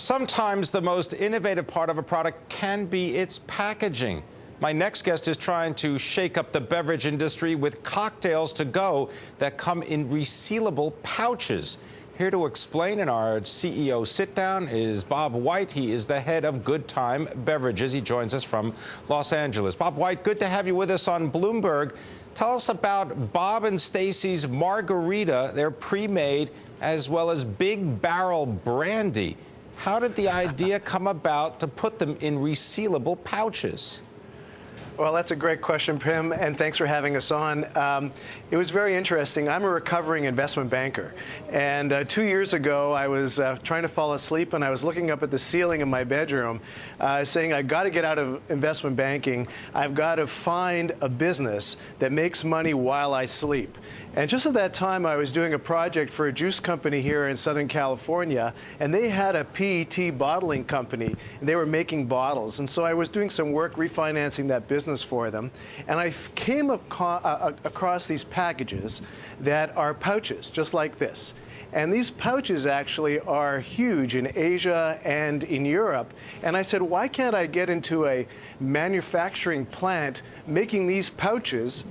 Sometimes the most innovative part of a product can be its packaging. My next guest is trying to shake up the beverage industry with cocktails to go that come in resealable pouches. Here to explain in our CEO sit-down is Bob Whyte. He is the head of Good Time Beverages. He joins us from Los Angeles. Bob Whyte, good to have you with us on Bloomberg. Tell us about Bob and Stacy's margarita. They're pre-made, as well as Big Barrel brandy. How did the idea come about to put them in resealable pouches? Well, that's a great question, Pimm, and thanks for having us on. It was very interesting. I'm a recovering investment banker, and 2 years ago, I was trying to fall asleep, and I was looking up at the ceiling in my bedroom, saying, I've got to get out of investment banking. I've got to find a business that makes money while I sleep. And just at that time, I was doing a project for a juice company here in Southern California, and they had a PET bottling company, and they were making bottles. And so I was doing some work refinancing that business for them, and I came across these packages that are pouches, just like this. And these pouches actually are huge in Asia and in Europe. And I said, why can't I get into a manufacturing plant making these pouches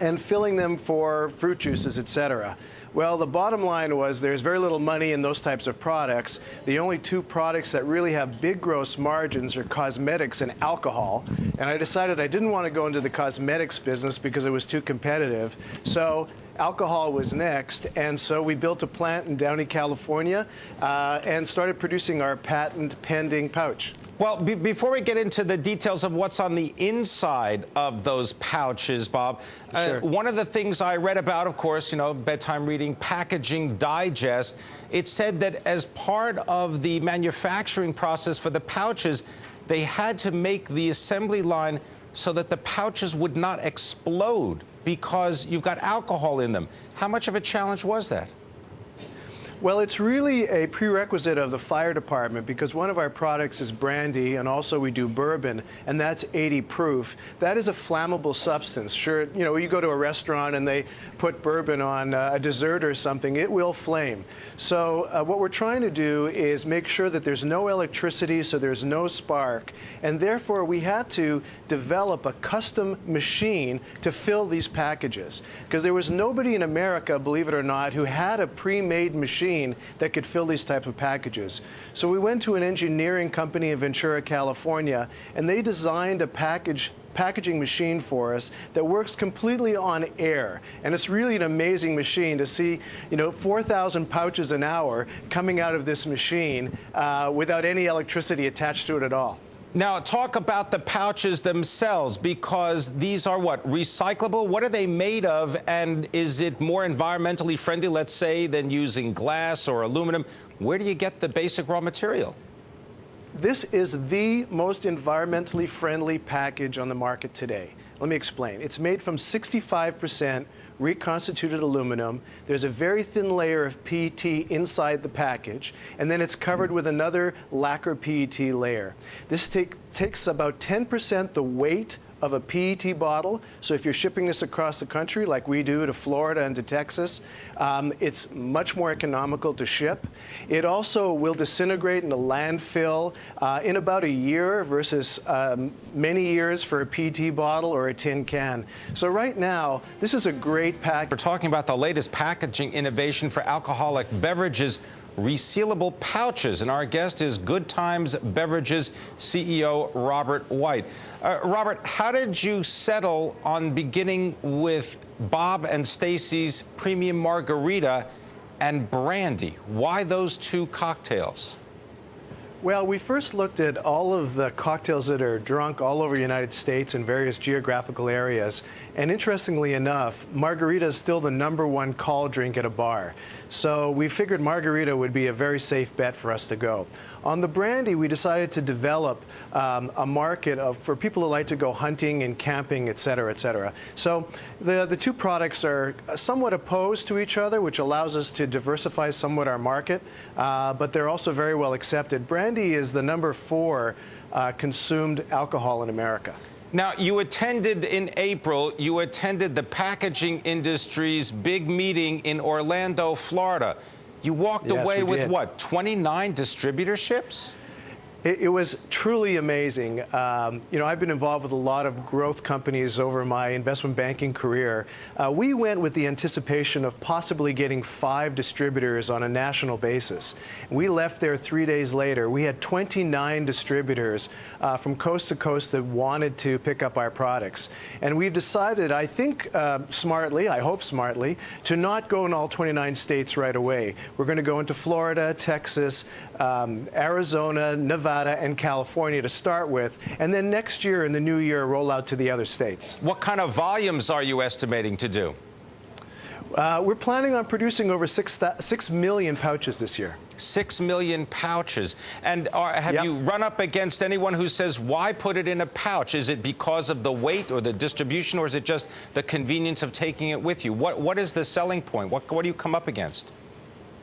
and filling them for fruit juices, etc.? Well, the bottom line was there's very little money in those types of products. The only two products that really have big gross margins are cosmetics and alcohol. And I decided I didn't want to go into the cosmetics business because it was too competitive. So alcohol was next, and so we built a plant in Downey, California, and started producing our patent-pending pouch. Well, before we get into the details of what's on the inside of those pouches, Bob, Sure. One of the things I read about, of course, you know, bedtime reading, Packaging Digest, it said that as part of the manufacturing process for the pouches, they had to make the assembly line so that the pouches would not explode because you've got alcohol in them. How much of a challenge was that? Well, it's really a prerequisite of the fire department because one of our products is brandy, and also we do bourbon, and that's 80 proof. That is a flammable substance. Sure, you know, you go to a restaurant and they put bourbon on a dessert or something, it will flame. So what we're trying to do is make sure that there's no electricity, so there's no spark, and therefore we had to develop a custom machine to fill these packages because there was nobody in America, believe it or not, who had a pre-made machine that could fill these type of packages. So we went to an engineering company in Ventura, California, and they designed a packaging machine for us that works completely on air. And it's really an amazing machine to see, you know, 4,000 pouches an hour coming out of this machine without any electricity attached to it at all. Now, talk about the pouches themselves, because these are what, recyclable? What are they made of, and is it more environmentally friendly, let's say, than using glass or aluminum? Where do you get the basic raw material? This is the most environmentally friendly package on the market today. Let me explain. It's made from 65% reconstituted aluminum. There's a very thin layer of PET inside the package, and then it's covered with another lacquer PET layer. This takes about 10% the weight of a PET bottle. So if you're shipping this across the country like we do to Florida and to Texas, it's much more economical to ship. It also will disintegrate in a landfill in about a year versus many years for a PET bottle or a tin can. So right now, this is a great pack. We're talking about the latest packaging innovation for alcoholic beverages, resealable pouches, and our guest is Good Times Beverages CEO Robert Whyte. Robert, how did you settle on beginning with Bob and Stacy's premium margarita and brandy? Why those two cocktails? Well, we first looked at all of the cocktails that are drunk all over the United States in various geographical areas. And interestingly enough, margarita is still the #1 call drink at a bar. So we figured margarita would be a very safe bet for us to go. On the brandy, we decided to develop a market for people who like to go hunting and camping, et cetera, et cetera. So the two products are somewhat opposed to each other, which allows us to diversify somewhat our market, but they're also very well accepted. Brandy is the #4 consumed alcohol in America. Now, you attended in April, you attended the packaging industry's big meeting in Orlando, Florida. You walked Yes, away we with did. what, 29 distributorships? It was truly amazing. I've been involved with a lot of growth companies over my investment banking career. We went with the anticipation of possibly getting 5 distributors on a national basis. We left there 3 days later. We had 29 distributors from coast to coast that wanted to pick up our products. And we've decided, I think smartly, I hope smartly, to not go in all 29 states right away. We're going to go into Florida, Texas, Arizona, Nevada, and California to start with, and then next year in the new year roll out to the other states. What kind of volumes are you estimating to do? We're planning on producing over 6 million pouches this year. 6 million pouches. And have you run up against anyone who says, why put it in a pouch? Is it because of the weight or the distribution, or is it just the convenience of taking it with you? What is the selling point? What do you come up against?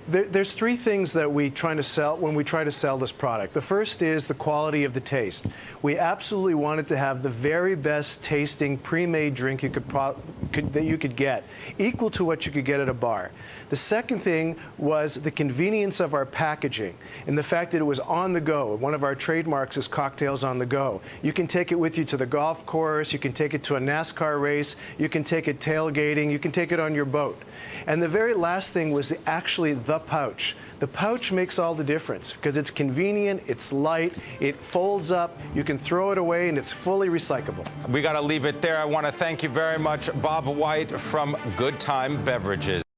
There's 3 things that we try to sell when we try to sell this product. The first is the quality of the taste. We absolutely wanted to have the very best tasting pre-made drink that you could get, equal to what you could get at a bar. The second thing was the convenience of our packaging and the fact that it was on the go. One of our trademarks is cocktails on the go. You can take it with you to the golf course, you can take it to a NASCAR race, you can take it tailgating, you can take it on your boat. And the very last thing was actually the pouch. The pouch makes all the difference because it's convenient, it's light, it folds up, you can throw it away, and it's fully recyclable. We got to leave it there. I want to thank you very much, Bob Whyte from Good Time Beverages.